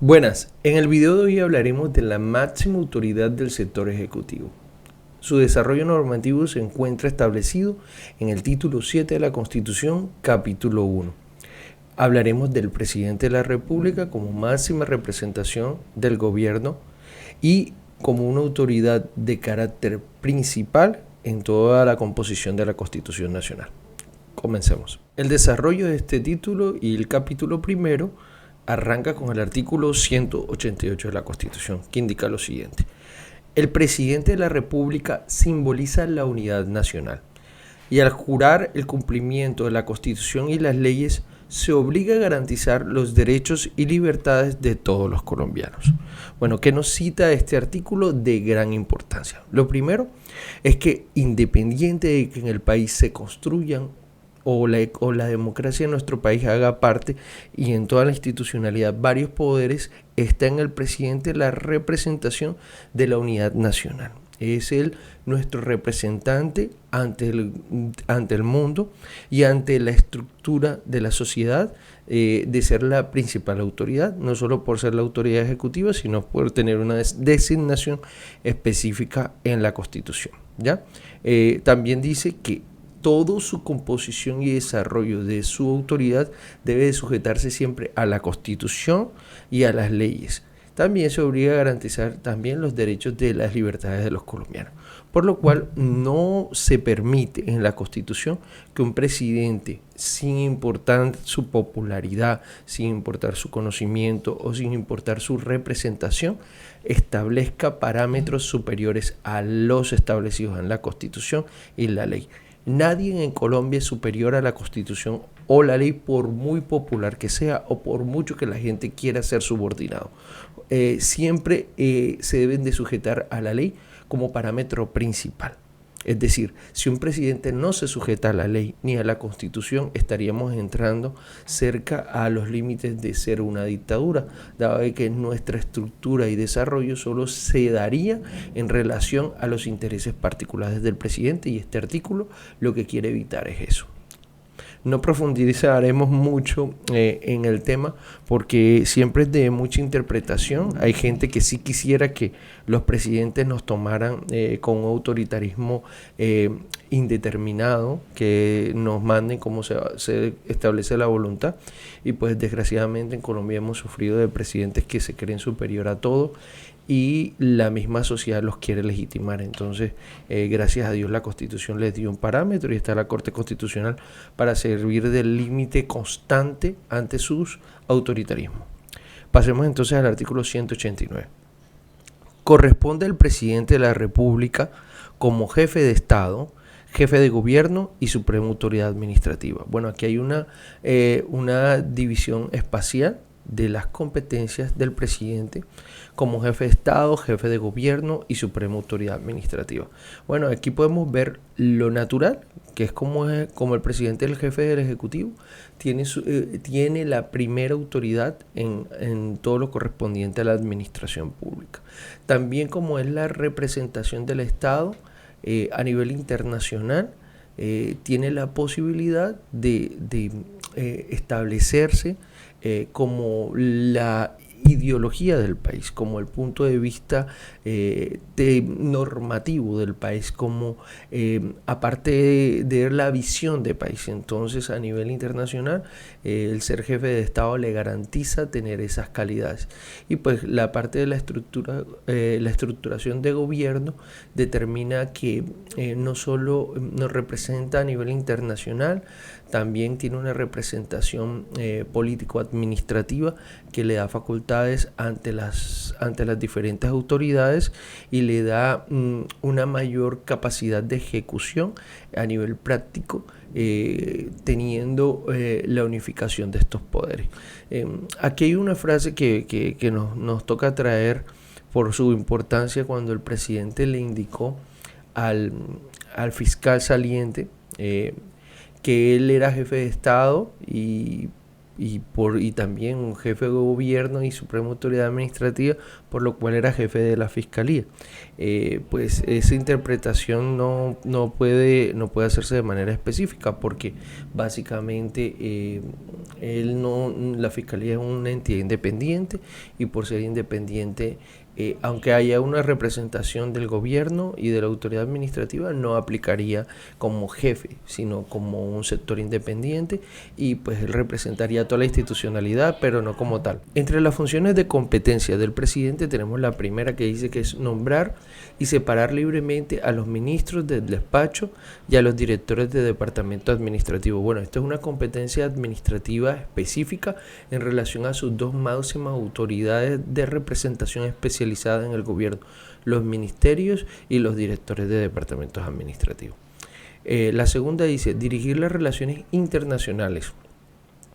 Buenas, en el video de hoy hablaremos de la máxima autoridad del sector ejecutivo. Su desarrollo normativo se encuentra establecido en el título 7 de la Constitución, capítulo 1. Hablaremos del presidente de la República como máxima representación del gobierno y como una autoridad de carácter principal en toda la composición de la Constitución Nacional. Comencemos. El desarrollo de este título y el capítulo primero arranca con el artículo 188 de la Constitución, que indica lo siguiente. El presidente de la República simboliza la unidad nacional y al jurar el cumplimiento de la Constitución y las leyes se obliga a garantizar los derechos y libertades de todos los colombianos. Bueno, ¿qué nos cita este artículo de gran importancia? Lo primero es que independiente de que en el país se construyan o la democracia en nuestro país haga parte y en toda la institucionalidad varios poderes, está en el presidente la representación de la unidad nacional. Es él nuestro representante ante el mundo y ante la estructura de la sociedad, de ser la principal autoridad, no solo por ser la autoridad ejecutiva, sino por tener una designación específica en la Constitución, ¿ya? También dice que toda su composición y desarrollo de su autoridad debe de sujetarse siempre a la Constitución y a las leyes. También se obliga a garantizar también los derechos de las libertades de los colombianos, por lo cual no se permite en la Constitución que un presidente, sin importar su popularidad, sin importar su conocimiento o sin importar su representación, establezca parámetros superiores a los establecidos en la Constitución y la ley. Nadie en Colombia es superior a la Constitución o la ley, por muy popular que sea o por mucho que la gente quiera ser subordinado. Siempre se deben de sujetar a la ley como parámetro principal. Es decir, si un presidente no se sujeta a la ley ni a la Constitución, estaríamos entrando cerca a los límites de ser una dictadura, dado que nuestra estructura y desarrollo solo se daría en relación a los intereses particulares del presidente, y este artículo lo que quiere evitar es eso. No profundizaremos mucho en el tema porque siempre es de mucha interpretación. Hay gente que sí quisiera que los presidentes nos tomaran con un autoritarismo indeterminado, que nos manden como se establece la voluntad, y pues desgraciadamente en Colombia hemos sufrido de presidentes que se creen superior a todo y la misma sociedad los quiere legitimar. Entonces, gracias a Dios la Constitución les dio un parámetro y está la Corte Constitucional para servir de límite constante ante sus autoritarismos. Pasemos entonces al artículo 189. Corresponde al presidente de la República como jefe de Estado, jefe de gobierno y suprema autoridad administrativa. Bueno, aquí hay una división espacial de las competencias del presidente como jefe de Estado, jefe de gobierno y suprema autoridad administrativa. Bueno, aquí podemos ver lo natural, que es como el presidente, el jefe del Ejecutivo, tiene la primera autoridad en todo lo correspondiente a la administración pública. También como es la representación del Estado a nivel internacional, tiene la posibilidad de establecerse como la ideología del país, como el punto de vista normativo del país, como aparte de la visión de país. Entonces, a nivel internacional, el ser jefe de Estado le garantiza tener esas calidades. Y pues la parte de la estructuración de gobierno determina que no solo nos representa a nivel internacional, también tiene una representación político-administrativa que le da facultades ante las diferentes autoridades y le da una mayor capacidad de ejecución a nivel práctico, teniendo la unificación de estos poderes. Aquí hay una frase que nos toca traer por su importancia cuando el presidente le indicó al fiscal saliente que él era jefe de Estado y y también un jefe de gobierno y suprema autoridad administrativa, por lo cual era jefe de la fiscalía. Pues esa interpretación no puede hacerse de manera específica, porque básicamente la fiscalía es una entidad independiente, y por ser independiente, aunque haya una representación del gobierno y de la autoridad administrativa, no aplicaría como jefe, sino como un sector independiente, y pues él representaría toda la institucionalidad, pero no como tal. Entre las funciones de competencia del presidente tenemos la primera, que dice que es nombrar y separar libremente a los ministros del despacho y a los directores de departamento administrativo. Bueno, esto es una competencia administrativa específica en relación a sus dos máximas autoridades de representación especializada en el gobierno: los ministerios y los directores de departamentos administrativos. La segunda dice dirigir las relaciones internacionales,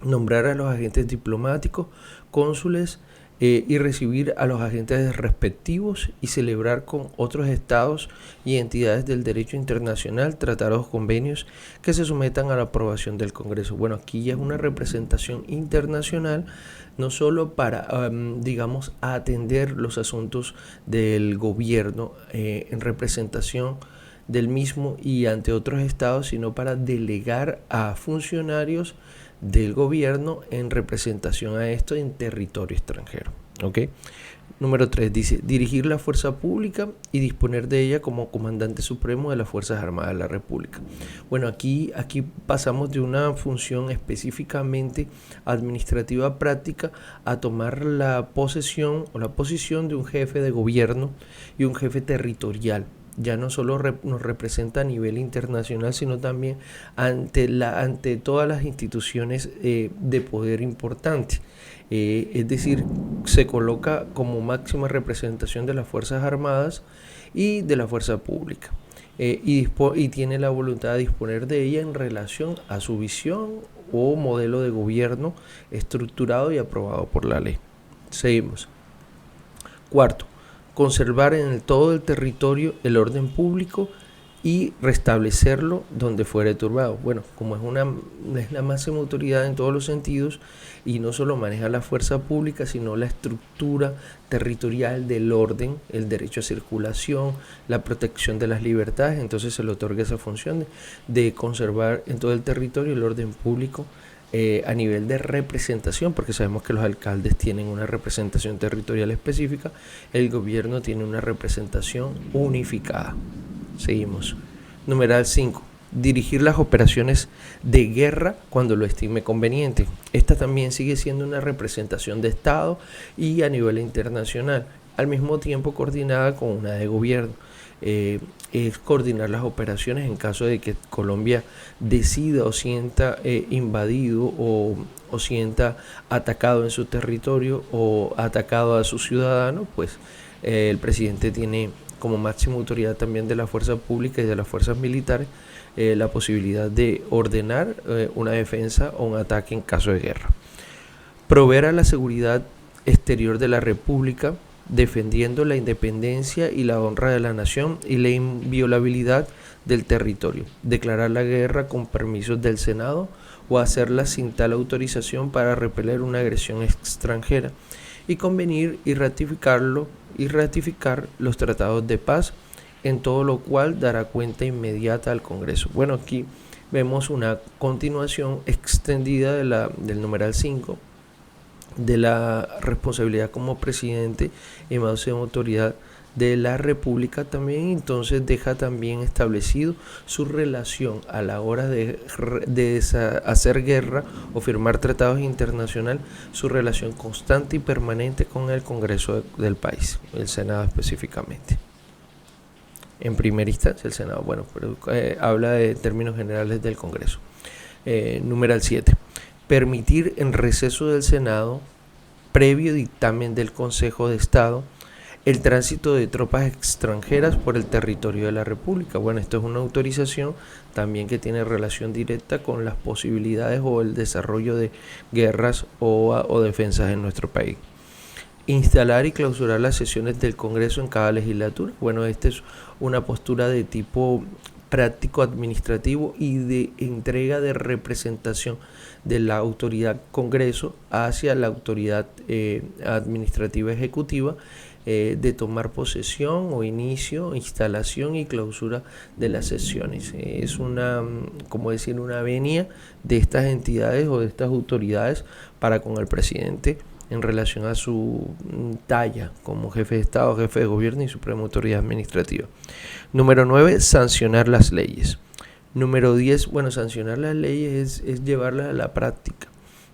nombrar a los agentes diplomáticos, cónsules, y recibir a los agentes respectivos, y celebrar con otros estados y entidades del derecho internacional tratados, convenios que se sometan a la aprobación del Congreso. Bueno, aquí ya es una representación internacional, no solo para, digamos, atender los asuntos del gobierno en representación del mismo y ante otros estados, sino para delegar a funcionarios del gobierno en representación a esto en territorio extranjero. ¿Okay? Número 3 dice dirigir la fuerza pública y disponer de ella como comandante supremo de las Fuerzas Armadas de la República. Bueno, aquí pasamos de una función específicamente administrativa práctica a tomar la posesión o la posición de un jefe de gobierno y un jefe territorial. Ya no solo nos representa a nivel internacional, sino también ante todas las instituciones de poder importante. Es decir, se coloca como máxima representación de las Fuerzas Armadas y de la fuerza pública, y tiene la voluntad de disponer de ella en relación a su visión o modelo de gobierno estructurado y aprobado por la ley. Seguimos. Cuarto, conservar en todo el territorio el orden público y restablecerlo donde fuere turbado. Bueno, como es la máxima autoridad en todos los sentidos, y no solo maneja la fuerza pública, sino la estructura territorial del orden, el derecho a circulación, la protección de las libertades, entonces se le otorga esa función de conservar en todo el territorio el orden público a nivel de representación, porque sabemos que los alcaldes tienen una representación territorial específica, el gobierno tiene una representación unificada. Seguimos. Numeral 5. Dirigir las operaciones de guerra cuando lo estime conveniente. Esta también sigue siendo una representación de Estado y a nivel internacional, al mismo tiempo coordinada con una de gobierno. Es coordinar las operaciones en caso de que Colombia decida o sienta invadido o sienta atacado en su territorio o atacado a sus ciudadanos, pues el presidente tiene como máxima autoridad también de la fuerza pública y de las fuerzas militares la posibilidad de ordenar una defensa o un ataque en caso de guerra. Proveer a la seguridad exterior de la República, defendiendo la independencia y la honra de la nación y la inviolabilidad del territorio. Declarar la guerra con permisos del Senado o hacerla sin tal autorización para repeler una agresión extranjera, y convenir y ratificar los tratados de paz, en todo lo cual dará cuenta inmediata al Congreso. Bueno, aquí vemos una continuación extendida del numeral 5, de la responsabilidad como presidente y máxima autoridad de la República también. Entonces deja también establecido su relación a la hora de hacer guerra o firmar tratados internacionales, su relación constante y permanente con el Congreso del país, el Senado específicamente. En primera instancia el Senado, bueno, pero habla de términos generales del Congreso. Numeral 7. Permitir en receso del Senado, previo dictamen del Consejo de Estado, el tránsito de tropas extranjeras por el territorio de la República. Bueno, esto es una autorización también que tiene relación directa con las posibilidades o el desarrollo de guerras o defensas en nuestro país. Instalar y clausurar las sesiones del Congreso en cada legislatura. Bueno, esta es una postura de tipo práctico administrativo y de entrega de representación de la autoridad Congreso hacia la autoridad administrativa ejecutiva, de tomar posesión o inicio, instalación y clausura de las sesiones. Es una venia de estas entidades o de estas autoridades para con el presidente en relación a su talla como jefe de Estado, jefe de gobierno y suprema autoridad administrativa. Número 9, sancionar las leyes. Número 10, sancionar las leyes es llevarlas a la práctica.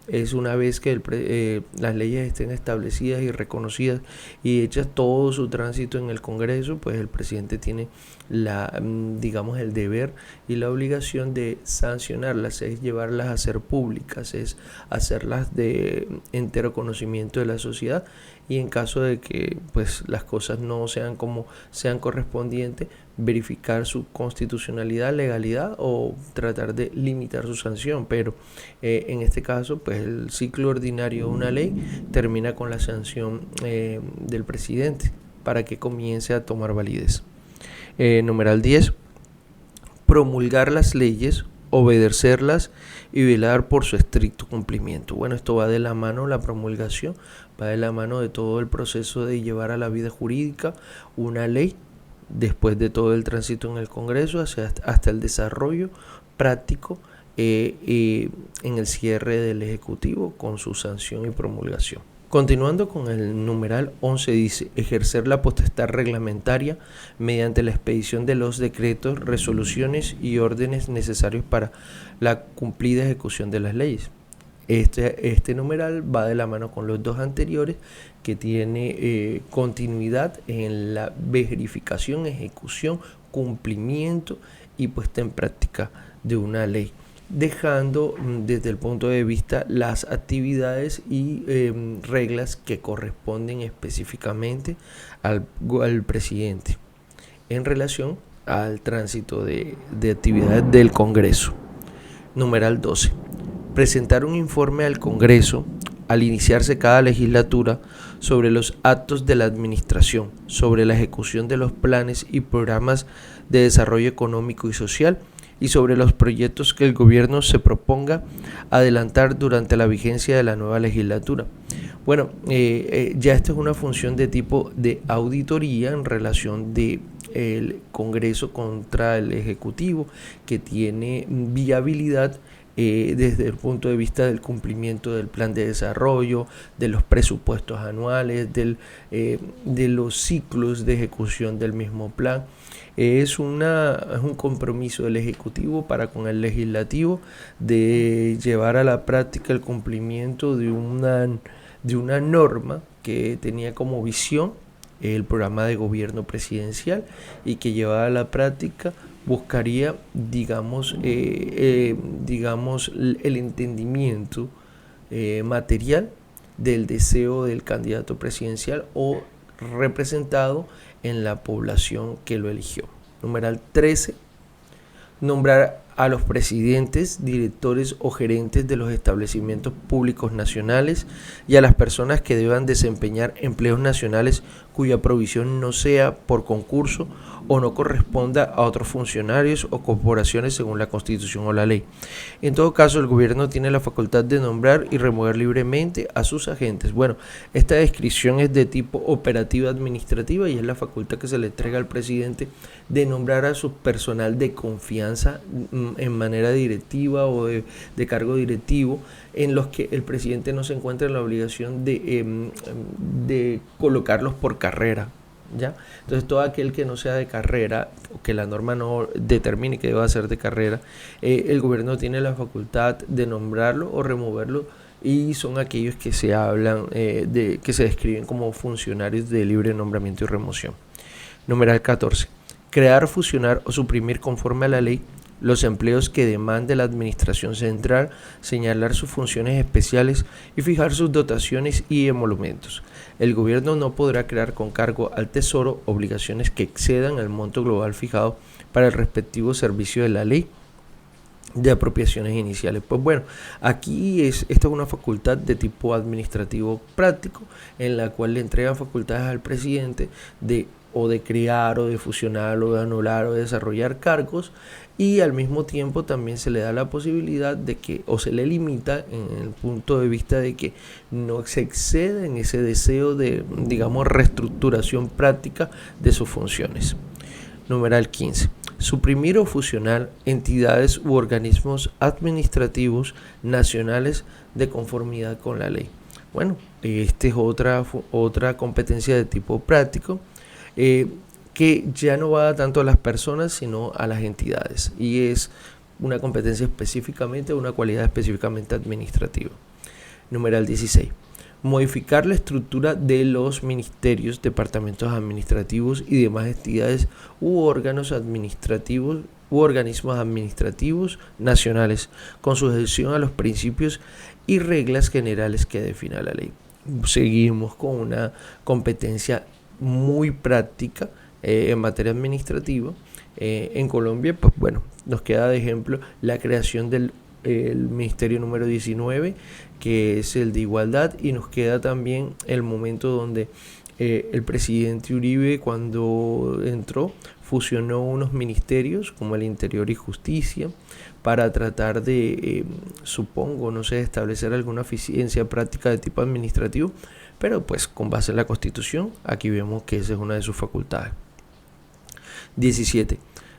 Es una vez que las leyes estén establecidas y reconocidas y hechas todo su tránsito en el Congreso, pues el presidente tiene el deber y la obligación de sancionarlas, es llevarlas a ser públicas, es hacerlas de entero conocimiento de la sociedad, y en caso de que pues las cosas no sean como sean correspondientes, verificar su constitucionalidad, legalidad o tratar de limitar su sanción. Pero en este caso pues el ciclo ordinario de una ley termina con la sanción del presidente para que comience a tomar validez. Numeral 10, promulgar las leyes, obedecerlas y velar por su estricto cumplimiento. Bueno, esto va de la mano, la promulgación va de la mano de todo el proceso de llevar a la vida jurídica una ley, después de todo el tránsito en el Congreso hasta el desarrollo práctico en el cierre del Ejecutivo con su sanción y promulgación. Continuando con el numeral 11, dice: ejercer la potestad reglamentaria mediante la expedición de los decretos, resoluciones y órdenes necesarios para la cumplida ejecución de las leyes. Este numeral va de la mano con los dos anteriores, que tiene continuidad en la verificación, ejecución, cumplimiento y puesta en práctica de una ley, dejando desde el punto de vista las actividades y reglas que corresponden específicamente al presidente en relación al tránsito de actividades del Congreso. Numeral 12. Presentar un informe al Congreso al iniciarse cada legislatura sobre los actos de la administración, sobre la ejecución de los planes y programas de desarrollo económico y social y sobre los proyectos que el gobierno se proponga adelantar durante la vigencia de la nueva legislatura. Bueno, ya esta es una función de tipo de auditoría en relación de el Congreso contra el Ejecutivo, que tiene viabilidad desde el punto de vista del cumplimiento del plan de desarrollo, de los presupuestos anuales, de los ciclos de ejecución del mismo plan. Es un compromiso del Ejecutivo para con el Legislativo de llevar a la práctica el cumplimiento de una norma que tenía como visión el programa de gobierno presidencial y que llevada a la práctica buscaría, el entendimiento material del deseo del candidato presidencial o representado en la población que lo eligió. Numeral 13. Nombrar a los presidentes, directores o gerentes de los establecimientos públicos nacionales y a las personas que deban desempeñar empleos nacionales cuya provisión no sea por concurso o no corresponda a otros funcionarios o corporaciones según la Constitución o la ley. En todo caso, el gobierno tiene la facultad de nombrar y remover libremente a sus agentes. Bueno, esta descripción es de tipo operativa administrativa y es la facultad que se le entrega al presidente de nombrar a su personal de confianza en manera directiva o de cargo directivo, en los que el presidente no se encuentra en la obligación de colocarlos por carrera, ¿ya? Entonces todo aquel que no sea de carrera o que la norma no determine que deba ser de carrera, el gobierno tiene la facultad de nombrarlo o removerlo, y son aquellos que se hablan que se describen como funcionarios de libre nombramiento y remoción. Numeral 14. Crear, fusionar o suprimir conforme a la ley los empleos que demande la administración central, señalar sus funciones especiales y fijar sus dotaciones y emolumentos. El gobierno no podrá crear con cargo al Tesoro obligaciones que excedan el monto global fijado para el respectivo servicio de la ley de apropiaciones iniciales. Pues bueno, esta es una facultad de tipo administrativo práctico en la cual le entregan facultades al presidente de crear o de fusionar o de anular o de desarrollar cargos, y al mismo tiempo también se le da la posibilidad de que, o se le limita en el punto de vista de que no se exceda en ese deseo de, digamos, reestructuración práctica de sus funciones. Numeral 15. Suprimir o fusionar entidades u organismos administrativos nacionales de conformidad con la ley. Bueno, esta es otra competencia de tipo práctico que ya no va tanto a las personas sino a las entidades, y es una competencia específicamente, una cualidad específicamente administrativa. Numeral 16. Modificar la estructura de los ministerios, departamentos administrativos y demás entidades u órganos administrativos u organismos administrativos nacionales con sujeción a los principios y reglas generales que defina la ley. Seguimos con una competencia muy práctica en materia administrativa. En Colombia, pues bueno, nos queda de ejemplo la creación del ministerio número 19, que es el de igualdad, y nos queda también el momento donde el presidente Uribe, cuando entró, fusionó unos ministerios como el Interior y Justicia para tratar de, supongo, no sé, establecer alguna eficiencia práctica de tipo administrativo, pero pues con base en la Constitución, aquí vemos que esa es una de sus facultades. 17.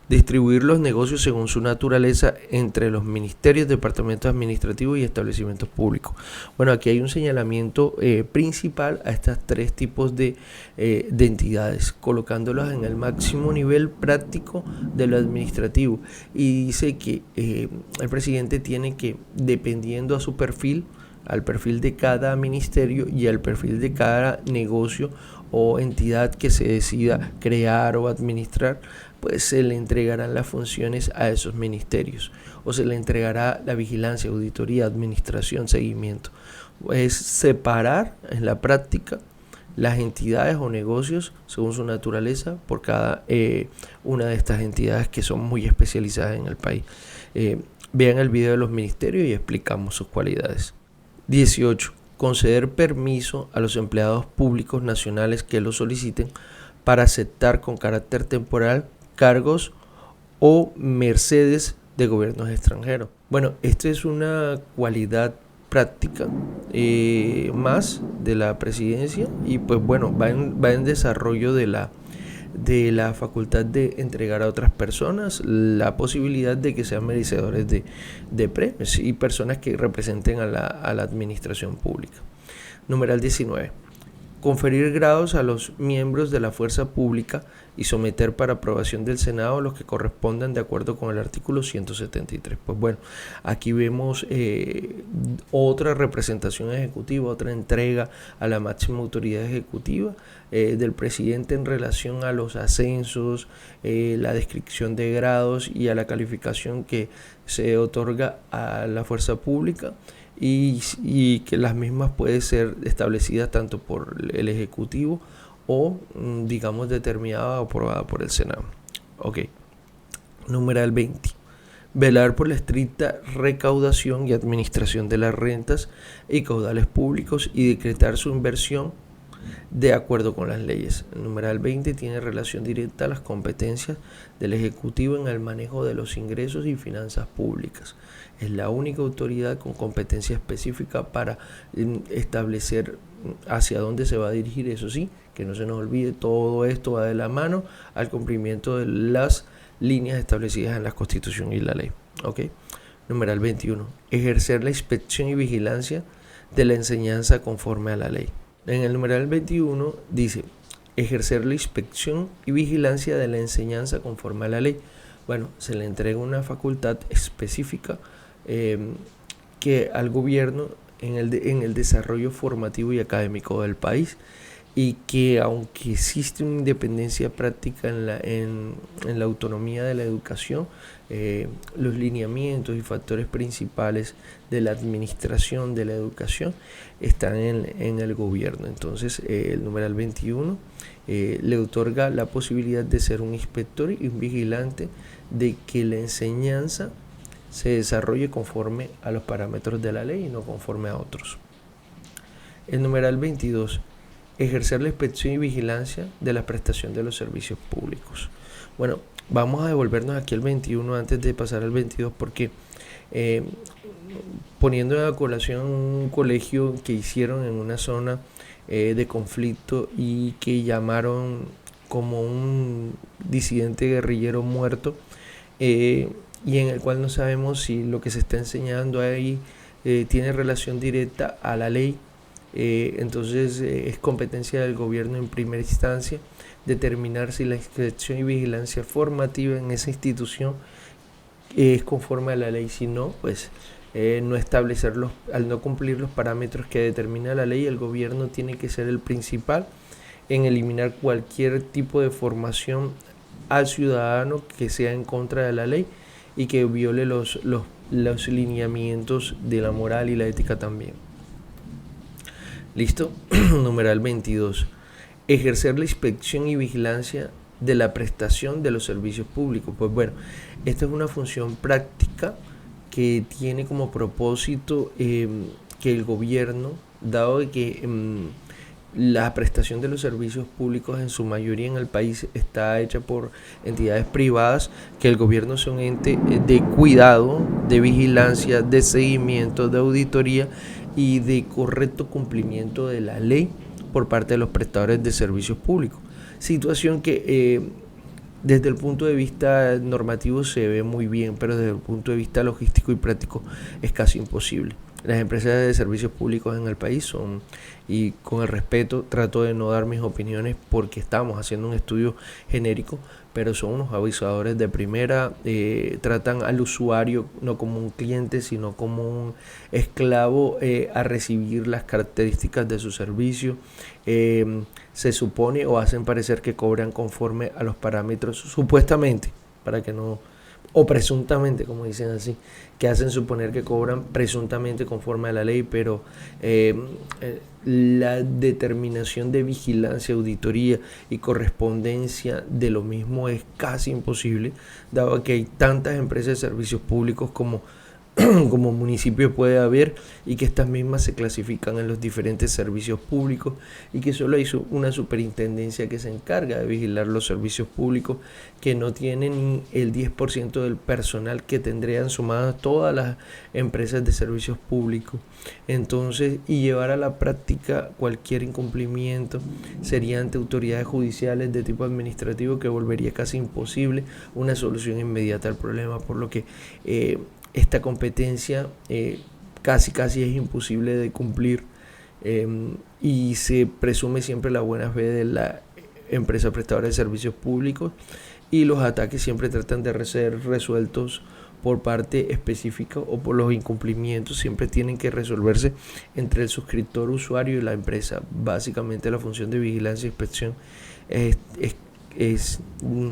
Distribuir los negocios según su naturaleza entre los ministerios, departamentos administrativos y establecimientos públicos. Bueno, aquí hay un señalamiento principal a estos tres tipos de entidades, colocándolas en el máximo nivel práctico de lo administrativo. Y dice que el presidente tiene que, dependiendo a su perfil, al perfil de cada ministerio y al perfil de cada negocio o entidad que se decida crear o administrar, pues se le entregarán las funciones a esos ministerios, o se le entregará la vigilancia, auditoría, administración, seguimiento. Es separar en la práctica las entidades o negocios según su naturaleza por cada una de estas entidades que son muy especializadas en el país. Vean el video de los ministerios y explicamos sus cualidades. 18. Conceder permiso a los empleados públicos nacionales que lo soliciten para aceptar con carácter temporal cargos o mercedes de gobiernos extranjeros. Bueno, esta es una cualidad práctica más de la presidencia, y pues bueno, va en desarrollo de la facultad de entregar a otras personas la posibilidad de que sean merecedores de premios y personas que representen a la administración pública. Numeral 19. Conferir grados a los miembros de la fuerza pública y someter para aprobación del Senado los que correspondan de acuerdo con el artículo 173. Pues bueno, aquí vemos otra representación ejecutiva, otra entrega a la máxima autoridad ejecutiva del presidente en relación a los ascensos, la descripción de grados y a la calificación que se otorga a la fuerza pública, y que las mismas pueden ser establecidas tanto por el Ejecutivo o, digamos, determinada o aprobada por el Senado. Ok. Numeral 20. Velar por la estricta recaudación y administración de las rentas y caudales públicos y decretar su inversión de acuerdo con las leyes. El numeral 20 tiene relación directa a las competencias del Ejecutivo en el manejo de los ingresos y finanzas públicas. Es la única autoridad con competencia específica para establecer hacia dónde se va a dirigir. Eso sí, que no se nos olvide, todo esto va de la mano al cumplimiento de las líneas establecidas en la Constitución y la ley. ¿Okay? Numeral 21. Ejercer la inspección y vigilancia de la enseñanza conforme a la ley. En el numeral 21 dice ejercer la inspección y vigilancia de la enseñanza conforme a la ley. Bueno, se le entrega una facultad específica que al gobierno en el desarrollo formativo y académico del país, y que aunque existe una independencia práctica en la autonomía de la educación, los lineamientos y factores principales de la administración de la educación están en el gobierno. Entonces el numeral 21 le otorga la posibilidad de ser un inspector y un vigilante de que la enseñanza se desarrolle conforme a los parámetros de la ley y no conforme a otros. El numeral 22. Ejercer la inspección y vigilancia de la prestación de los servicios públicos. Bueno, vamos a devolvernos aquí al 21 antes de pasar al 22 porque poniendo en colación un colegio que hicieron en una zona de conflicto y que llamaron como un disidente guerrillero muerto, y en el cual no sabemos si lo que se está enseñando ahí tiene relación directa a la ley. Entonces es competencia del gobierno en primera instancia determinar si la inspección y vigilancia formativa en esa institución es conforme a la ley. Si no, pues no establecerlos, al no cumplir los parámetros que determina la ley, el gobierno tiene que ser el principal en eliminar cualquier tipo de formación al ciudadano que sea en contra de la ley y que viole los lineamientos de la moral y la ética también. ¿Listo? Numeral 22. Ejercer la inspección y vigilancia de la prestación de los servicios públicos. Pues bueno, esta es una función práctica que tiene como propósito que el gobierno, dado de que la prestación de los servicios públicos en su mayoría en el país está hecha por entidades privadas, que el gobierno sea un ente de cuidado, de vigilancia, de seguimiento, de auditoría y de correcto cumplimiento de la ley por parte de los prestadores de servicios públicos. Situación que desde el punto de vista normativo se ve muy bien, pero desde el punto de vista logístico y práctico es casi imposible. Las empresas de servicios públicos en el país son, y con el respeto trato de no dar mis opiniones porque estamos haciendo un estudio genérico, pero son unos avisadores de primera, tratan al usuario no como un cliente, sino como un esclavo a recibir las características de su servicio. Se supone o hacen parecer que cobran conforme a los parámetros, supuestamente, para que no, o presuntamente, como dicen así, que hacen suponer que cobran presuntamente conforme a la ley, pero la determinación de vigilancia, auditoría y correspondencia de lo mismo es casi imposible, dado que hay tantas empresas de servicios públicos como municipio puede haber, y que estas mismas se clasifican en los diferentes servicios públicos y que solo hay una superintendencia que se encarga de vigilar los servicios públicos, que no tiene ni el 10% del personal que tendrían sumadas todas las empresas de servicios públicos. Entonces, y llevar a la práctica cualquier incumplimiento sería ante autoridades judiciales de tipo administrativo, que volvería casi imposible una solución inmediata al problema, por lo que esta competencia casi es imposible de cumplir, y se presume siempre la buena fe de la empresa prestadora de servicios públicos, y los ataques siempre tratan de ser resueltos por parte específica, o por los incumplimientos siempre tienen que resolverse entre el suscriptor, usuario y la empresa. Básicamente la función de vigilancia e inspección es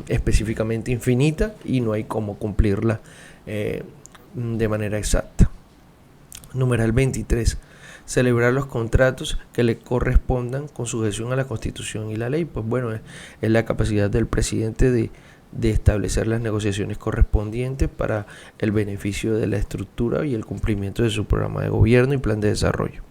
específicamente infinita y no hay cómo cumplirla de manera exacta. Numeral 23. Celebrar los contratos que le correspondan con sujeción a la Constitución y la ley. Pues bueno, es la capacidad del presidente de establecer las negociaciones correspondientes para el beneficio de la estructura y el cumplimiento de su programa de gobierno y plan de desarrollo.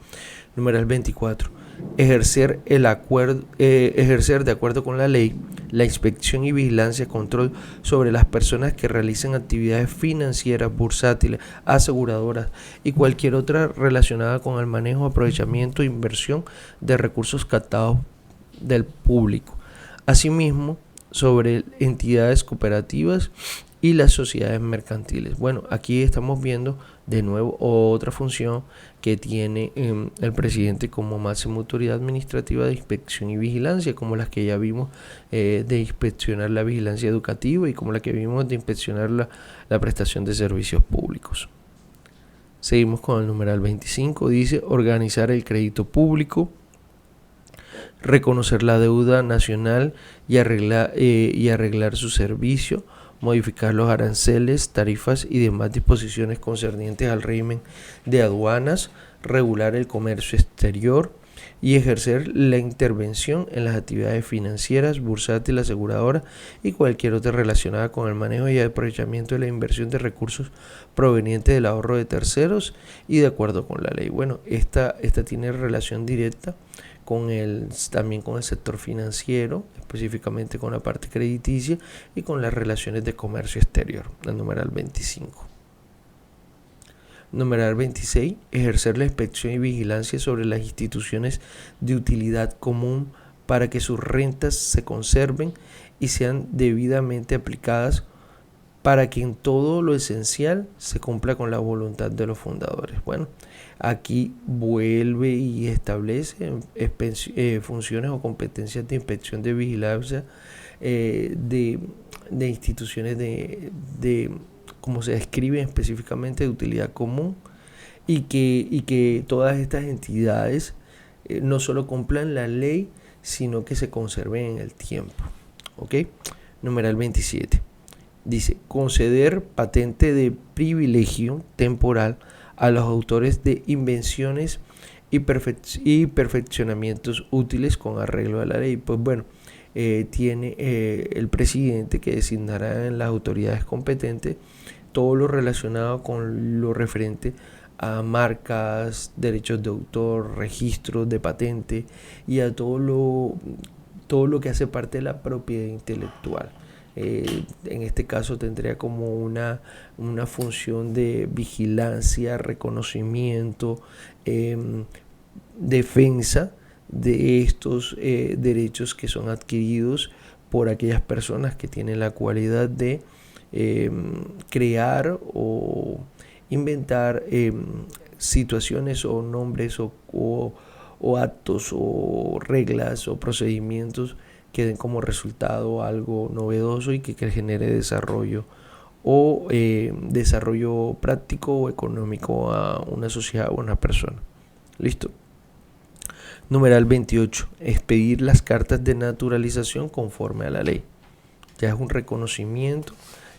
Numeral 24. Ejercer de acuerdo con la ley la inspección y vigilancia control sobre las personas que realicen actividades financieras, bursátiles, aseguradoras y cualquier otra relacionada con el manejo, aprovechamiento e inversión de recursos captados del público. Asimismo, sobre entidades cooperativas y las sociedades mercantiles. Bueno, aquí estamos viendo de nuevo otra función que tiene el presidente como máxima autoridad administrativa de inspección y vigilancia, como las que ya vimos de inspeccionar la vigilancia educativa y como la que vimos de inspeccionar la prestación de servicios públicos. Seguimos con el numeral 25, dice organizar el crédito público, reconocer la deuda nacional y arreglar su servicio, modificar los aranceles, tarifas y demás disposiciones concernientes al régimen de aduanas, regular el comercio exterior, y ejercer la intervención en las actividades financieras, bursátiles, aseguradoras y cualquier otra relacionada con el manejo y aprovechamiento de la inversión de recursos provenientes del ahorro de terceros y de acuerdo con la ley. Bueno, esta tiene relación directa también con el sector financiero, específicamente con la parte crediticia y con las relaciones de comercio exterior, el numeral 25. Numeral 26. Ejercer la inspección y vigilancia sobre las instituciones de utilidad común para que sus rentas se conserven y sean debidamente aplicadas para que en todo lo esencial se cumpla con la voluntad de los fundadores. Bueno, aquí vuelve y establece funciones o competencias de inspección de vigilancia de instituciones de como se describe específicamente, de utilidad común, y que todas estas entidades no solo cumplan la ley, sino que se conserven en el tiempo. ¿Ok? Numeral 27. Dice, conceder patente de privilegio temporal a los autores de invenciones y perfeccionamientos útiles con arreglo a la ley. Pues bueno, tiene el presidente que designará en las autoridades competentes todo lo relacionado con lo referente a marcas, derechos de autor, registros de patente y a todo lo que hace parte de la propiedad intelectual. En este caso tendría como una función de vigilancia, reconocimiento, defensa de estos derechos que son adquiridos por aquellas personas que tienen la cualidad de crear o inventar situaciones o nombres o actos o reglas o procedimientos que den como resultado algo novedoso y que genere desarrollo o desarrollo práctico o económico a una sociedad o a una persona. Listo. Numeral 28. Expedir las cartas de naturalización conforme a la ley. Ya es un reconocimiento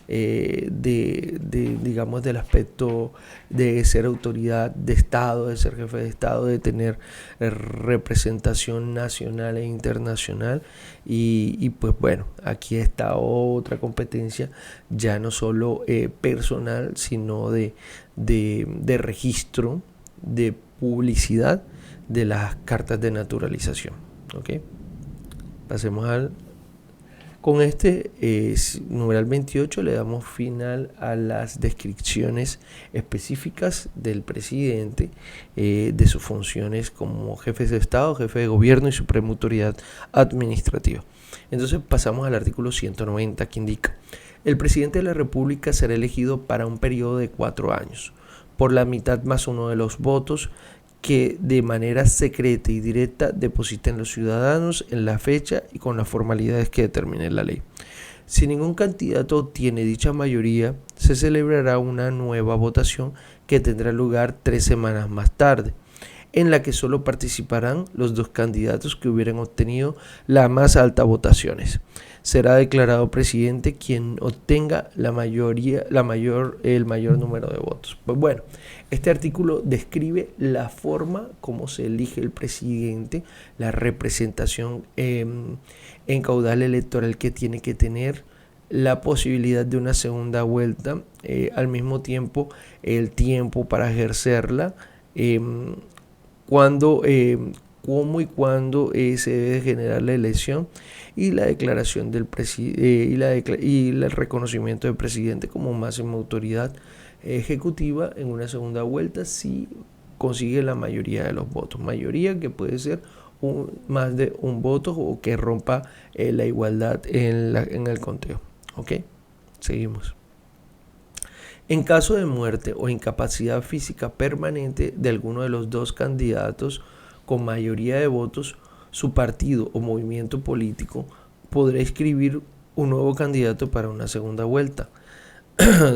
digamos, del aspecto de ser autoridad de Estado, de ser jefe de Estado, de tener representación nacional e internacional y pues bueno, aquí está otra competencia ya no solo personal, sino de registro, de publicidad de las cartas de naturalización. ¿Ok? Pasemos Con este numeral 28 le damos final a las descripciones específicas del presidente, de sus funciones como jefe de Estado, jefe de gobierno y suprema autoridad administrativa. Entonces pasamos al artículo 190 que indica: el presidente de la República será elegido para un periodo de 4 años, por la mitad más uno de los votos que de manera secreta y directa depositen los ciudadanos en la fecha y con las formalidades que determine la ley. Si ningún candidato obtiene dicha mayoría, se celebrará una nueva votación que tendrá lugar 3 semanas más tarde, en la que solo participarán los 2 candidatos que hubieran obtenido las más altas votaciones. Será declarado presidente quien obtenga el mayor número de votos. Pues bueno, este artículo describe la forma como se elige el presidente, la representación en caudal electoral que tiene que tener, la posibilidad de una segunda vuelta, al mismo tiempo el tiempo para ejercerla, cómo y cuándo se debe generar la elección y la declaración del presidente y el reconocimiento del presidente como máxima autoridad ejecutiva en una segunda vuelta si consigue la mayoría de los votos. Mayoría que puede ser más de un voto o que rompa la igualdad en el conteo. ¿Ok? Seguimos. En caso de muerte o incapacidad física permanente de alguno de los 2 candidatos con mayoría de votos, su partido o movimiento político podrá inscribir un nuevo candidato para una segunda vuelta.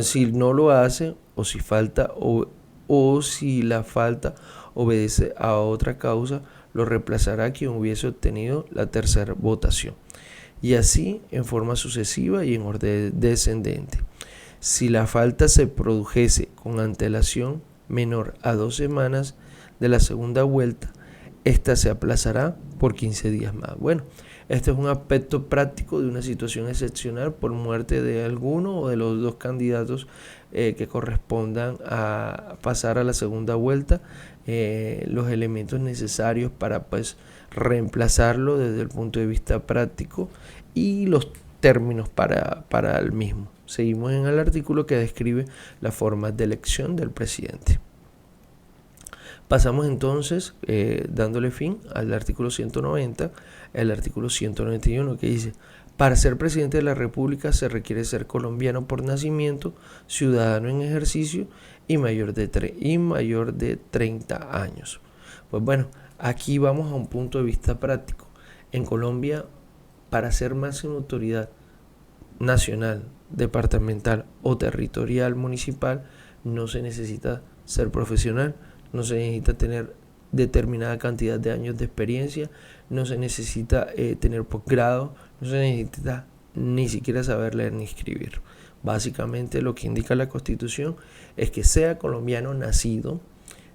Si no lo hace o si falta o si la falta obedece a otra causa, lo reemplazará quien hubiese obtenido la tercera votación, y así en forma sucesiva y en orden descendente. Si la falta se produjese con antelación menor a 2 semanas de la segunda vuelta, esta se aplazará por 15 días más. Bueno, este es un aspecto práctico de una situación excepcional por muerte de alguno o de los dos candidatos que correspondan a pasar a la segunda vuelta, los elementos necesarios para pues reemplazarlo desde el punto de vista práctico y los términos para el mismo. Seguimos en el artículo que describe las formas de elección del presidente. Pasamos entonces, dándole fin al artículo 190, el artículo 191 que dice: para ser presidente de la República se requiere ser colombiano por nacimiento, ciudadano en ejercicio y mayor de 30 años. Pues bueno, aquí vamos a un punto de vista práctico. En Colombia, para ser máxima autoridad nacional, departamental o territorial municipal, no se necesita ser profesional, no se necesita tener determinada cantidad de años de experiencia, no se necesita tener posgrado, no se necesita ni siquiera saber leer ni escribir. Básicamente lo que indica la Constitución es que sea colombiano nacido,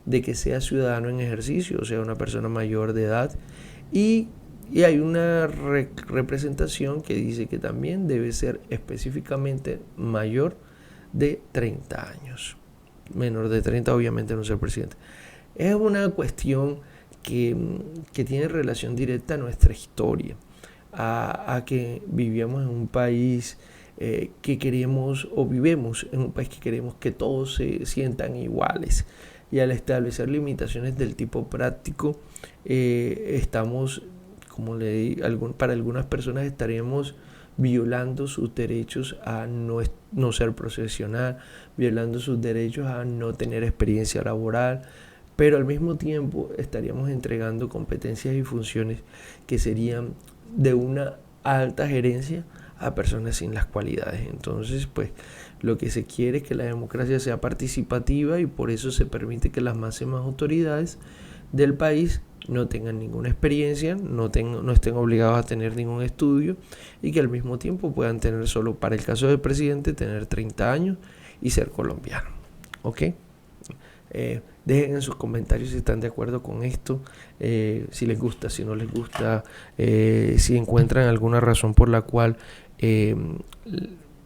de que sea ciudadano en ejercicio, o sea, una persona mayor de edad, y hay una representación que dice que también debe ser específicamente mayor de 30 años. Menor de 30 obviamente no ser presidente. Es una cuestión que tiene relación directa a nuestra historia, a que vivíamos en un país que queremos, o vivimos en un país que queremos que todos se sientan iguales, y al establecer limitaciones del tipo práctico estamos, como le di, para algunas personas estaremos violando sus derechos a no ser profesional, violando sus derechos a no tener experiencia laboral, pero al mismo tiempo estaríamos entregando competencias y funciones que serían de una alta gerencia a personas sin las cualidades. Entonces, pues lo que se quiere es que la democracia sea participativa, y por eso se permite que las máximas autoridades del país no tengan ninguna experiencia, no estén obligados a tener ningún estudio, y que al mismo tiempo puedan tener, solo para el caso del presidente, tener 30 años y ser colombiano. ¿Ok? Dejen en sus comentarios si están de acuerdo con esto, si les gusta, si no les gusta, si encuentran alguna razón por la cual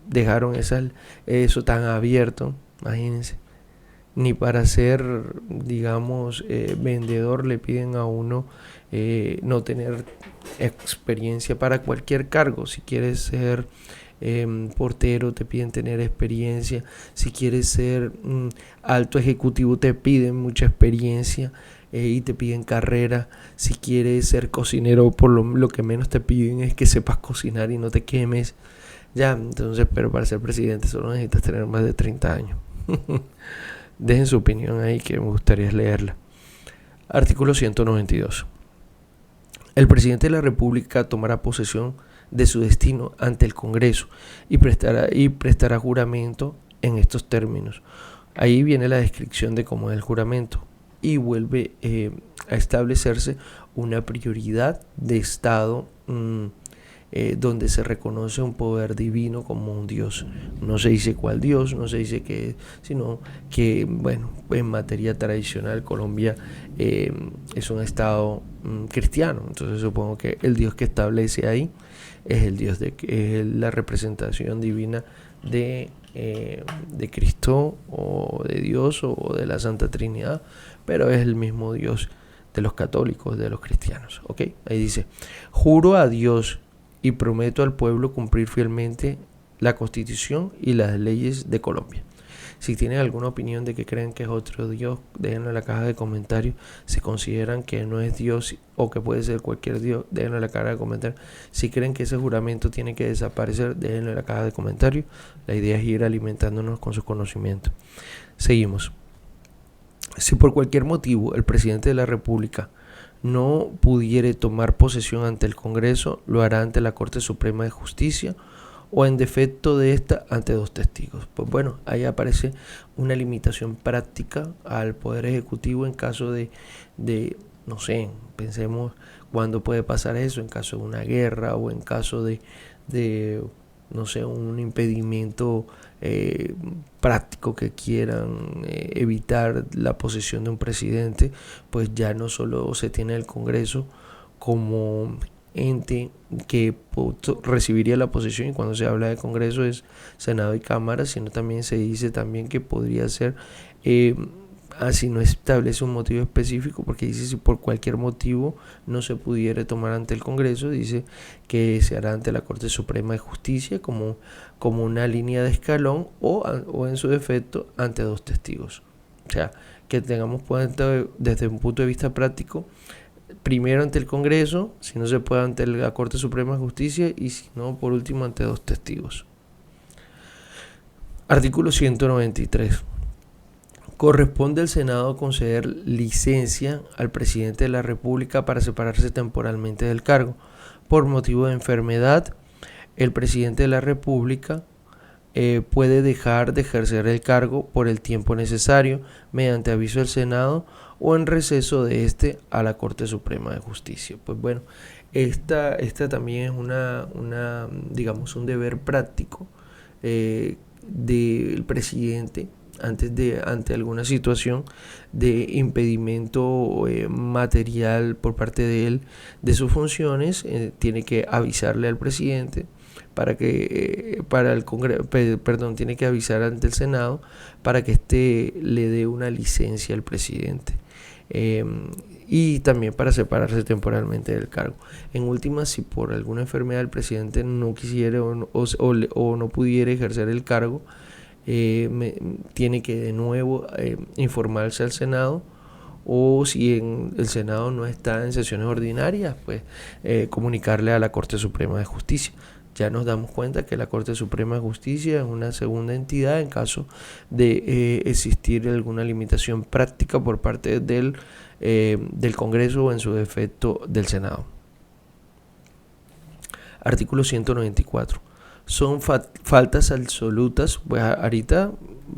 dejaron eso tan abierto. Imagínense, ni para ser, digamos, vendedor le piden a uno no tener experiencia para cualquier cargo. Si quieres ser portero, te piden tener experiencia. Si quieres ser alto ejecutivo, te piden mucha experiencia y te piden carrera. Si quieres ser cocinero, por lo que menos te piden es que sepas cocinar y no te quemes. Ya, entonces, pero para ser presidente solo necesitas tener más de 30 años. Dejen su opinión ahí, que me gustaría leerla. Artículo 192. El presidente de la República tomará posesión de su destino ante el Congreso y prestará juramento en estos términos. Ahí viene la descripción de cómo es el juramento, y vuelve a establecerse una prioridad de Estado donde se reconoce un poder divino como un Dios. No se dice cuál Dios, no se dice qué, sino que, bueno, en materia tradicional Colombia es un Estado cristiano, entonces supongo que el Dios que establece ahí es el Dios es la representación divina de Cristo, o de Dios, o de la Santa Trinidad, pero es el mismo Dios de los católicos, de los cristianos. ¿Ok? Ahí dice: juro a Dios y prometo al pueblo cumplir fielmente la Constitución y las leyes de Colombia. Si tienen alguna opinión de que creen que es otro Dios, déjenlo en la caja de comentarios. Si consideran que no es Dios o que puede ser cualquier Dios, déjenlo en la caja de comentarios. Si creen que ese juramento tiene que desaparecer, déjenlo en la caja de comentarios. La idea es ir alimentándonos con sus conocimientos. Seguimos. Si por cualquier motivo el presidente de la República no pudiere tomar posesión ante el Congreso, lo hará ante la Corte Suprema de Justicia, o en defecto de esta, ante dos testigos. Pues bueno, ahí aparece una limitación práctica al Poder Ejecutivo en caso de no sé, pensemos cuándo puede pasar eso, en caso de una guerra, o en caso de no sé, un impedimento práctico que quieran evitar la posesión de un presidente, pues ya no solo se tiene el Congreso como ente que recibiría la posesión, y cuando se habla de Congreso es Senado y Cámara, sino también se dice también que podría ser así no establece un motivo específico, porque dice si por cualquier motivo no se pudiera tomar ante el Congreso, dice que se hará ante la Corte Suprema de Justicia como una línea de escalón o en su defecto ante dos testigos. O sea, que tengamos desde un punto de vista práctico, primero ante el Congreso, si no se puede ante la Corte Suprema de Justicia, y si no, por último ante dos testigos. Artículo 193. Corresponde al Senado conceder licencia al presidente de la República para separarse temporalmente del cargo. Por motivo de enfermedad, el presidente de la República puede dejar de ejercer el cargo por el tiempo necesario mediante aviso del Senado o en receso de este a la Corte Suprema de Justicia. Pues bueno, esta también es digamos, un deber práctico del presidente ante alguna situación de impedimento material por parte de él de sus funciones, tiene que avisarle al presidente tiene que avisar ante el Senado para que éste le dé una licencia al presidente. Y también para separarse temporalmente del cargo. En última, si por alguna enfermedad el presidente no quisiera o no pudiera ejercer el cargo, tiene que de nuevo informarse al Senado, o si el Senado no está en sesiones ordinarias, pues comunicarle a la Corte Suprema de Justicia. Ya nos damos cuenta que la Corte Suprema de Justicia es una segunda entidad en caso de existir alguna limitación práctica por parte del Congreso o en su defecto del Senado. Artículo 194. Son faltas absolutas. Pues ahorita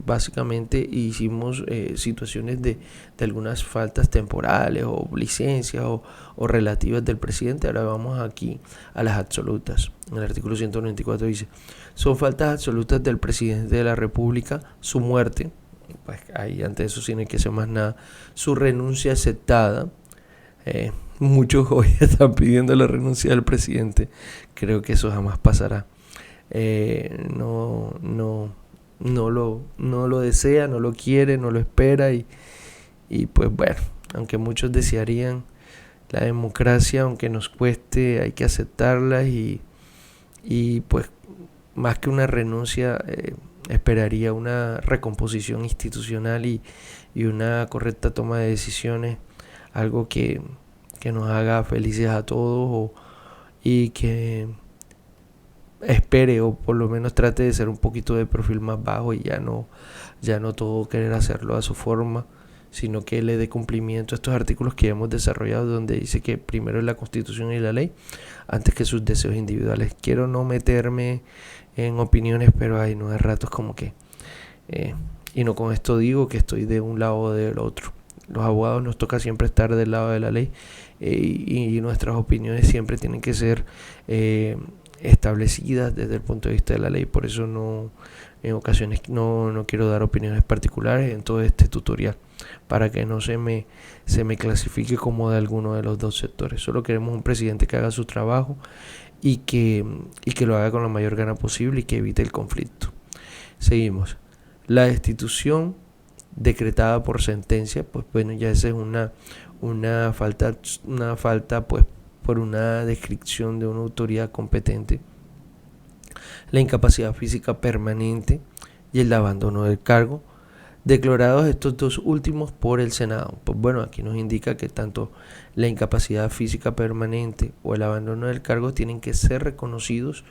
básicamente hicimos situaciones de algunas faltas temporales o licencias o relativas del presidente. Ahora vamos aquí a las absolutas. En el artículo 194 dice: son faltas absolutas del presidente de la República su muerte, pues ahí ante eso sí no hay que hacer más nada, su renuncia aceptada. Muchos hoy están pidiendo la renuncia del presidente. Creo que eso jamás pasará. No lo desea, no lo quiere, no lo espera, y pues bueno, aunque muchos desearían la democracia, aunque nos cueste, hay que aceptarla, y pues más que una renuncia, esperaría una recomposición institucional y una correcta toma de decisiones, algo que nos haga felices a todos, y que espere o por lo menos trate de ser un poquito de perfil más bajo, y ya no todo querer hacerlo a su forma, sino que le dé cumplimiento a estos artículos que hemos desarrollado, donde dice que primero es la Constitución y la ley antes que sus deseos individuales. Quiero no meterme en opiniones, pero hay no de ratos como que y no con esto digo que estoy de un lado o del otro. Los abogados nos toca siempre estar del lado de la ley, y nuestras opiniones siempre tienen que ser establecidas desde el punto de vista de la ley. Por eso en ocasiones no quiero dar opiniones particulares en todo este tutorial, para que no se me clasifique como de alguno de los dos sectores. Solo queremos un presidente que haga su trabajo y que lo haga con la mayor gana posible y que evite el conflicto. Seguimos. La destitución decretada por sentencia, pues bueno, ya esa es una falta pues por una descripción de una autoridad competente. La incapacidad física permanente y el abandono del cargo, declarados estos dos últimos por el Senado. Pues bueno, aquí nos indica que tanto la incapacidad física permanente o el abandono del cargo tienen que ser reconocidos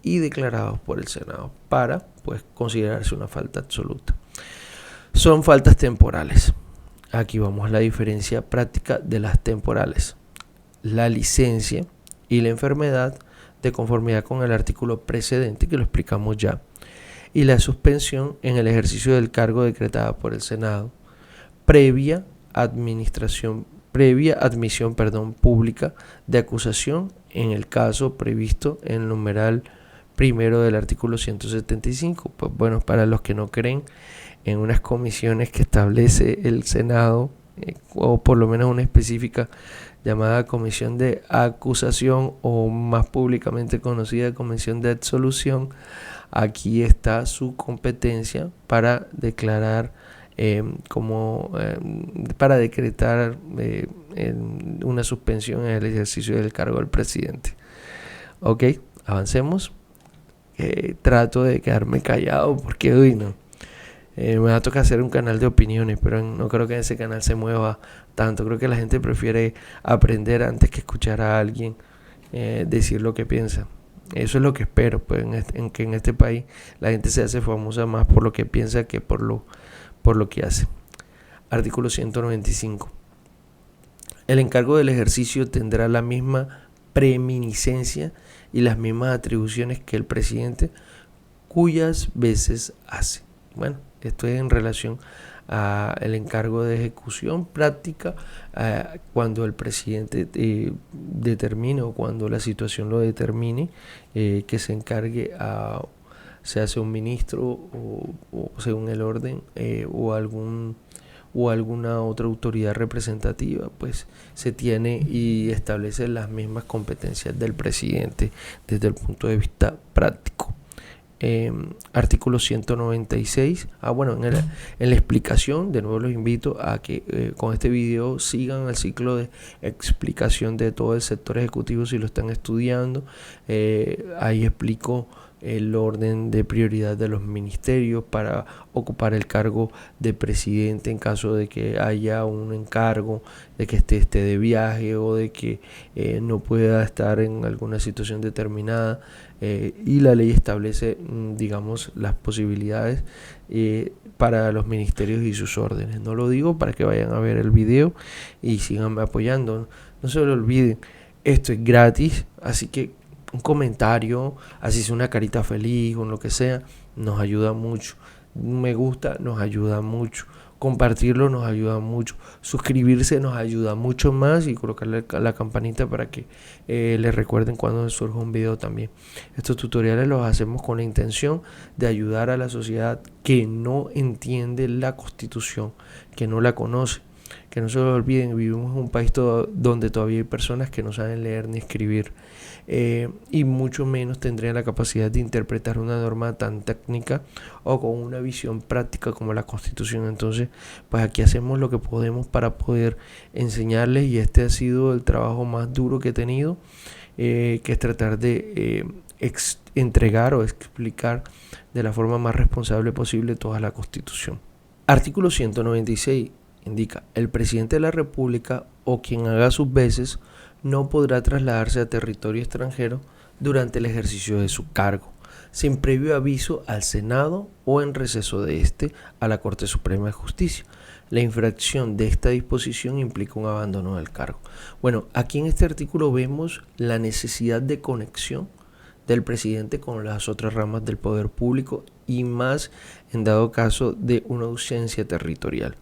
y declarados por el Senado para pues considerarse una falta absoluta. Son faltas temporales. Aquí vamos a la diferencia práctica de las temporales. La licencia y la enfermedad, de conformidad con el artículo precedente que lo explicamos ya, y la suspensión en el ejercicio del cargo decretada por el Senado, previa admisión pública de acusación en el caso previsto en el numeral primero del artículo 175. Pues bueno, para los que no creen en unas comisiones que establece el Senado, o por lo menos una específica llamada Comisión de Acusación, o más públicamente conocida Comisión de Absolución, aquí está su competencia para declarar para decretar una suspensión en el ejercicio del cargo del presidente. Ok, avancemos. Trato de quedarme callado porque hoy no. Me va a tocar hacer un canal de opiniones, pero no creo que en ese canal se mueva tanto. Creo que la gente prefiere aprender antes que escuchar a alguien decir lo que piensa. Eso es lo que espero, pues, que en este país la gente se hace famosa más por lo que piensa que por lo que hace. Artículo 195. El encargo del ejercicio tendrá la misma preeminiscencia y las mismas atribuciones que el presidente, cuyas veces hace. Bueno, esto es en relación al encargo de ejecución práctica cuando el presidente determine, o cuando la situación lo determine, que se encargue se hace un ministro o según el orden o alguna otra autoridad representativa, pues se tiene y establece las mismas competencias del presidente desde el punto de vista práctico. Artículo 196. En la explicación, de nuevo los invito a que con este video sigan el ciclo de explicación de todo el sector ejecutivo si lo están estudiando. Ahí explico el orden de prioridad de los ministerios para ocupar el cargo de presidente en caso de que haya un encargo, de que esté de viaje o de que no pueda estar en alguna situación determinada, y la ley establece, digamos, las posibilidades para los ministerios y sus órdenes. No lo digo para que vayan a ver el video y sigan apoyando, no se lo olviden, esto es gratis, así que un comentario, así sea una carita feliz o lo que sea, nos ayuda mucho. Un me gusta nos ayuda mucho. Compartirlo nos ayuda mucho. Suscribirse nos ayuda mucho más, y colocarle la campanita para que les recuerden cuando surja un video también. Estos tutoriales los hacemos con la intención de ayudar a la sociedad que no entiende la Constitución, que no la conoce. Que no se lo olviden, vivimos en un país donde todavía hay personas que no saben leer ni escribir, y mucho menos tendrían la capacidad de interpretar una norma tan técnica o con una visión práctica como la Constitución. Entonces, pues aquí hacemos lo que podemos para poder enseñarles, y este ha sido el trabajo más duro que he tenido, que es tratar de entregar o explicar de la forma más responsable posible toda la Constitución. Artículo 196. Indica: el presidente de la República o quien haga sus veces no podrá trasladarse a territorio extranjero durante el ejercicio de su cargo, sin previo aviso al Senado o en receso de a la Corte Suprema de Justicia. La infracción de esta disposición implica un abandono del cargo. Bueno, aquí en este artículo vemos la necesidad de conexión del presidente con las otras ramas del poder público, y más en dado caso de una ausencia territorial.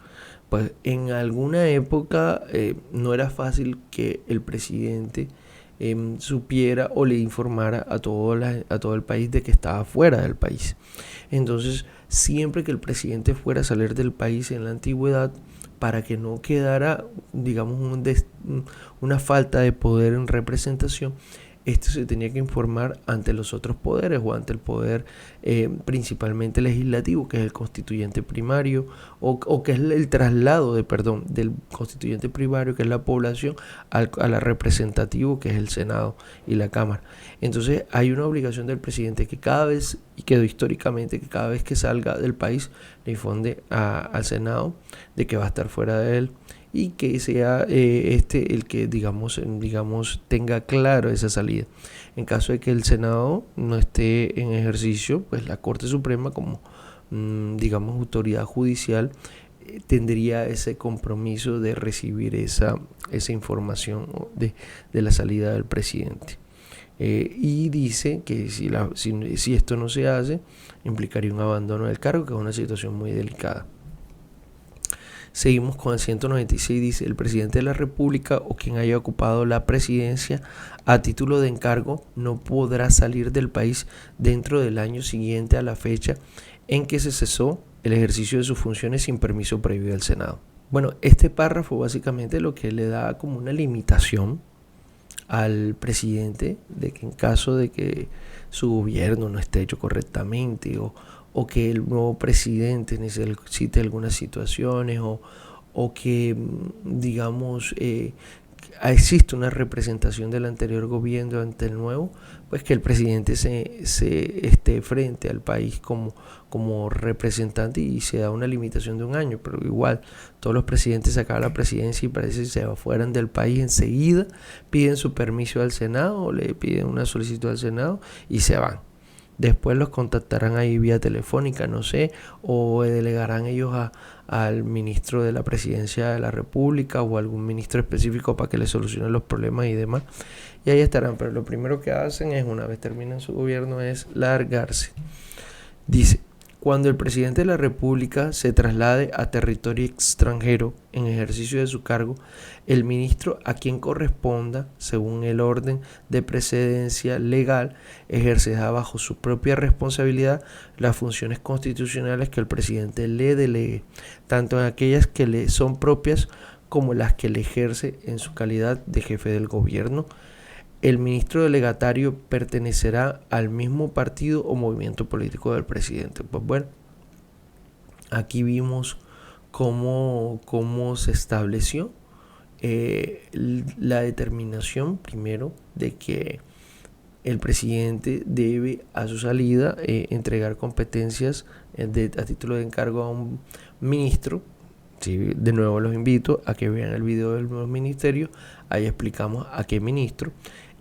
Pues en alguna época no era fácil que el presidente supiera o le informara a todo el país de que estaba fuera del país. Entonces, siempre que el presidente fuera a salir del país en la antigüedad, para que no quedara, digamos, una falta de poder en representación, esto se tenía que informar ante los otros poderes, o ante el poder principalmente legislativo, que es el constituyente primario, o que es el traslado del constituyente primario, que es la población, a la representativo, que es el Senado y la Cámara. Entonces hay una obligación del presidente que cada vez, y quedó históricamente, que cada vez que salga del país le informe al Senado de que va a estar fuera de él, y que sea el que digamos tenga claro esa salida. En caso de que el Senado no esté en ejercicio, pues la Corte Suprema, como digamos autoridad judicial, tendría ese compromiso de recibir esa información de la salida del presidente. Y dice que si esto no se hace, implicaría un abandono del cargo, que es una situación muy delicada. Seguimos con el 196, dice: el presidente de la República o quien haya ocupado la presidencia a título de encargo no podrá salir del país dentro del año siguiente a la fecha en que se cesó el ejercicio de sus funciones sin permiso previo del Senado. Bueno, este párrafo básicamente lo que le da como una limitación al presidente de que en caso de que su gobierno no esté hecho correctamente o que el nuevo presidente necesite algunas situaciones o que digamos existe una representación del anterior gobierno ante el nuevo, pues que el presidente se esté frente al país como representante y se da una limitación de un año. Pero igual todos los presidentes sacaban la presidencia y parece que se fueran del país enseguida, piden su permiso al Senado o le piden una solicitud al Senado y se van. Después los contactarán ahí vía telefónica, no sé, o delegarán ellos al ministro de la Presidencia de la República o algún ministro específico para que les solucione los problemas y demás. Y ahí estarán, pero lo primero que hacen es, una vez terminan su gobierno, es largarse. Dice: cuando el presidente de la República se traslade a territorio extranjero en ejercicio de su cargo, el ministro a quien corresponda, según el orden de precedencia legal, ejercerá bajo su propia responsabilidad las funciones constitucionales que el presidente le delegue, tanto en aquellas que le son propias como las que le ejerce en su calidad de jefe del gobierno. El ministro delegatario pertenecerá al mismo partido o movimiento político del presidente. Pues bueno, aquí vimos cómo se estableció la determinación, primero, de que el presidente debe a su salida entregar competencias a título de encargo a un ministro. Sí, de nuevo los invito a que vean el video del nuevo ministerio, ahí explicamos a qué ministro.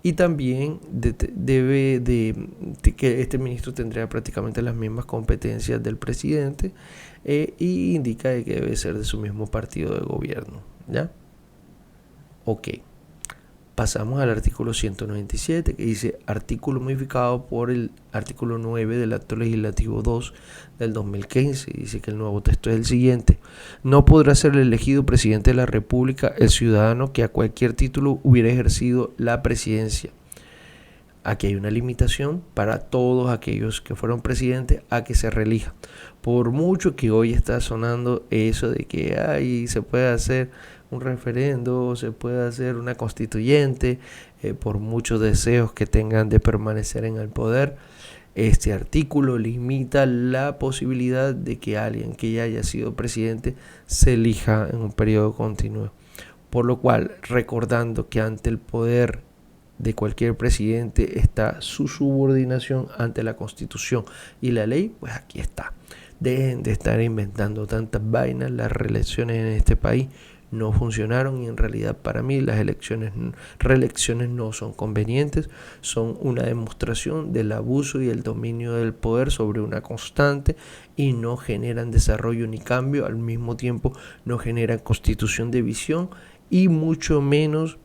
Y también que este ministro tendría prácticamente las mismas competencias del presidente y indica que debe ser de su mismo partido de gobierno. ¿Ya? Ok. Pasamos al artículo 197, que dice: artículo modificado por el artículo 9 del Acto Legislativo 2 del 2015. Dice que el nuevo texto es el siguiente: no podrá ser elegido presidente de la República el ciudadano que a cualquier título hubiera ejercido la presidencia. Aquí hay una limitación para todos aquellos que fueron presidentes a que se reelija. Por mucho que hoy está sonando eso de que se puede hacer un referendo, se puede hacer una constituyente, por muchos deseos que tengan de permanecer en el poder, este artículo limita la posibilidad de que alguien que ya haya sido presidente se elija en un periodo continuo. Por lo cual, recordando que ante el poder de cualquier presidente está su subordinación ante la Constitución y la ley, pues aquí está. Dejen de estar inventando tantas vainas. Las reelecciones en este país no funcionaron y en realidad para mí las reelecciones no son convenientes, son una demostración del abuso y el dominio del poder sobre una constante y no generan desarrollo ni cambio, al mismo tiempo no generan constitución de visión y mucho menos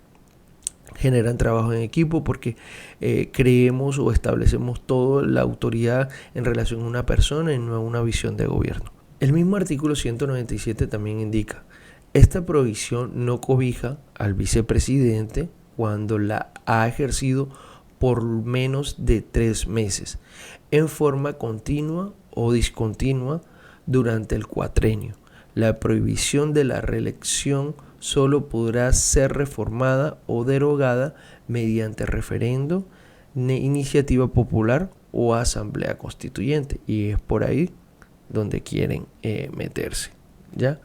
generan trabajo en equipo, porque creemos o establecemos toda la autoridad en relación a una persona y no a una visión de gobierno. El mismo artículo 197 también indica: esta provisión no cobija al vicepresidente cuando la ha ejercido por menos de 3 meses, en forma continua o discontinua durante el cuatrenio. La prohibición de la reelección solo podrá ser reformada o derogada mediante referendo, iniciativa popular o asamblea constituyente. Y es por ahí donde quieren meterse, ¿ya?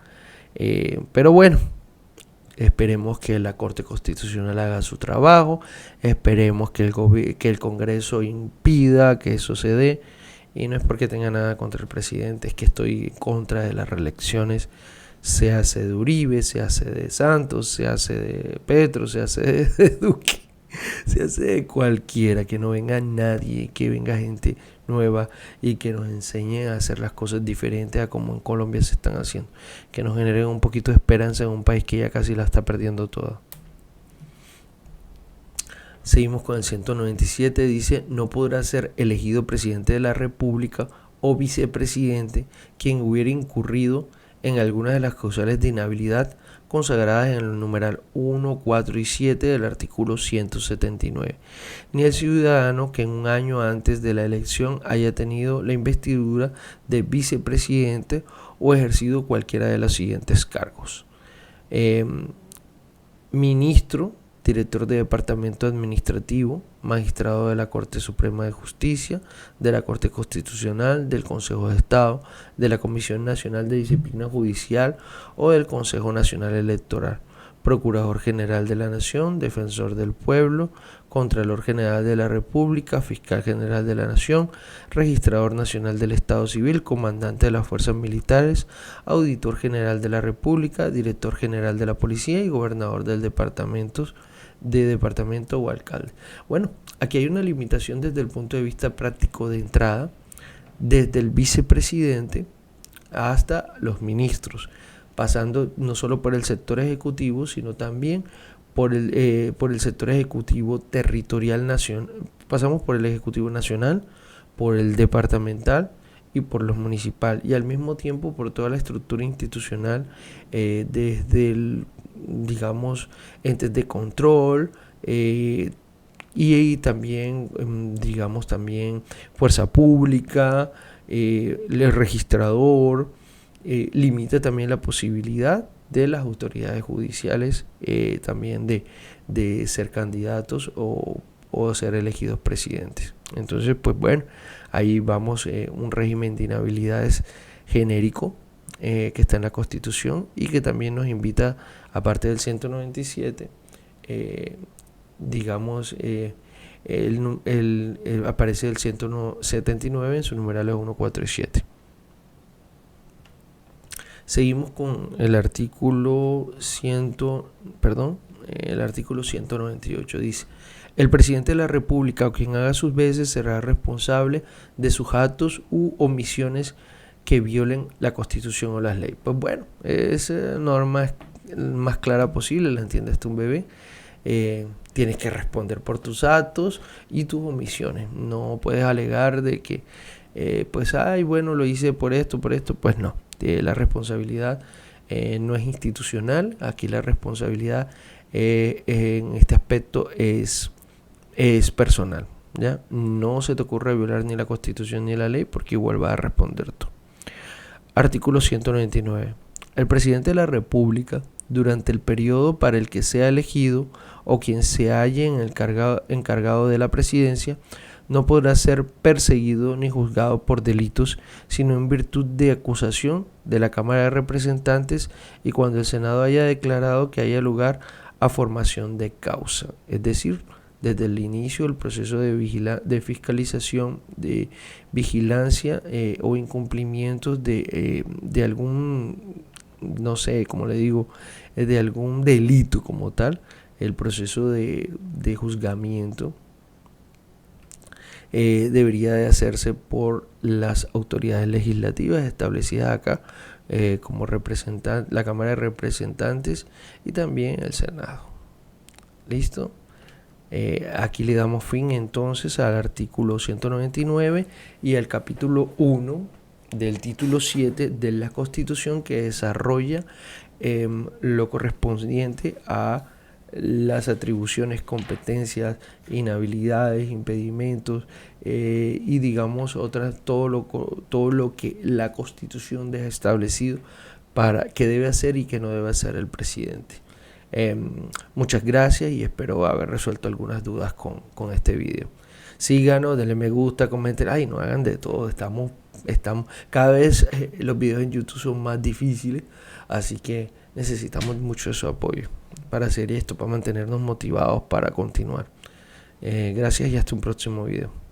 Pero bueno, esperemos que la Corte Constitucional haga su trabajo, esperemos que el Congreso impida que eso se dé, y no es porque tenga nada contra el presidente, es que estoy en contra de las reelecciones, se hace de Uribe, se hace de Santos, se hace de Petro, se hace de Duque, se hace de cualquiera, que no venga nadie, que venga gente nueva y que nos enseñen a hacer las cosas diferentes a como en Colombia se están haciendo, que nos generen un poquito de esperanza en un país que ya casi la está perdiendo toda. Seguimos con el 197, dice: no podrá ser elegido presidente de la República o vicepresidente quien hubiera incurrido en algunas de las causales de inhabilidad consagradas en el numeral 1, 4 y 7 del artículo 179, ni el ciudadano que en un año antes de la elección haya tenido la investidura de vicepresidente o ejercido cualquiera de los siguientes cargos: ministro, director de departamento administrativo, magistrado de la Corte Suprema de Justicia, de la Corte Constitucional, del Consejo de Estado, de la Comisión Nacional de Disciplina Judicial o del Consejo Nacional Electoral, Procurador General de la Nación, Defensor del Pueblo, Contralor General de la República, Fiscal General de la Nación, Registrador Nacional del Estado Civil, Comandante de las Fuerzas Militares, Auditor General de la República, Director General de la Policía y Gobernador del departamento o alcalde. Bueno, aquí hay una limitación desde el punto de vista práctico de entrada, desde el vicepresidente hasta los ministros, pasando no solo por el sector ejecutivo, sino también por el sector ejecutivo territorial nacional. Pasamos por el ejecutivo nacional, por el departamental y por los municipal, y al mismo tiempo por toda la estructura institucional, desde el, digamos, entes de control, y también, digamos, también fuerza pública, el registrador. Limita también la posibilidad de las autoridades judiciales también de ser candidatos o ser elegidos presidentes. Entonces, pues bueno, ahí vamos, un régimen de inhabilidades genérico que está en la Constitución y que también nos invita, aparte del 197, digamos, aparece el 179 en sus numerales 1, 4 y 7. Seguimos con el artículo 198. Dice: el presidente de la República o quien haga sus veces será responsable de sus actos u omisiones que violen la Constitución o las leyes. Pues bueno, esa norma es más clara posible, la entiende hasta un bebé. Tienes que responder por tus actos y tus omisiones. No puedes alegar de que bueno, lo hice por esto, pues no. La responsabilidad no es institucional. Aquí la responsabilidad en este aspecto es personal, ¿ya? No se te ocurre violar ni la Constitución ni la ley, porque igual vas a responder tú. Artículo 199. El presidente de la República, durante el periodo para el que sea elegido o quien se halle encargado de la presidencia, no podrá ser perseguido ni juzgado por delitos, sino en virtud de acusación de la Cámara de Representantes y cuando el Senado haya declarado que haya lugar a formación de causa. Es decir, desde el inicio del proceso de fiscalización, de vigilancia o incumplimientos de algún, no sé, como le digo, de algún delito como tal, el proceso de juzgamiento debería de hacerse por las autoridades legislativas establecidas acá, como la Cámara de Representantes y también el Senado. ¿Listo? Aquí le damos fin entonces al artículo 199 y al capítulo 1 del título 7 de la Constitución, que desarrolla lo correspondiente a las atribuciones, competencias, inhabilidades, impedimentos y digamos todo lo que la Constitución deja establecido para qué debe hacer y qué no debe hacer el presidente. Muchas gracias y espero haber resuelto algunas dudas con este video. Síganos, denle me gusta, comenten, no hagan de todo, estamos cada vez los videos en YouTube son más difíciles, así que necesitamos mucho de su apoyo para hacer esto, para mantenernos motivados para continuar. Gracias y hasta un próximo video.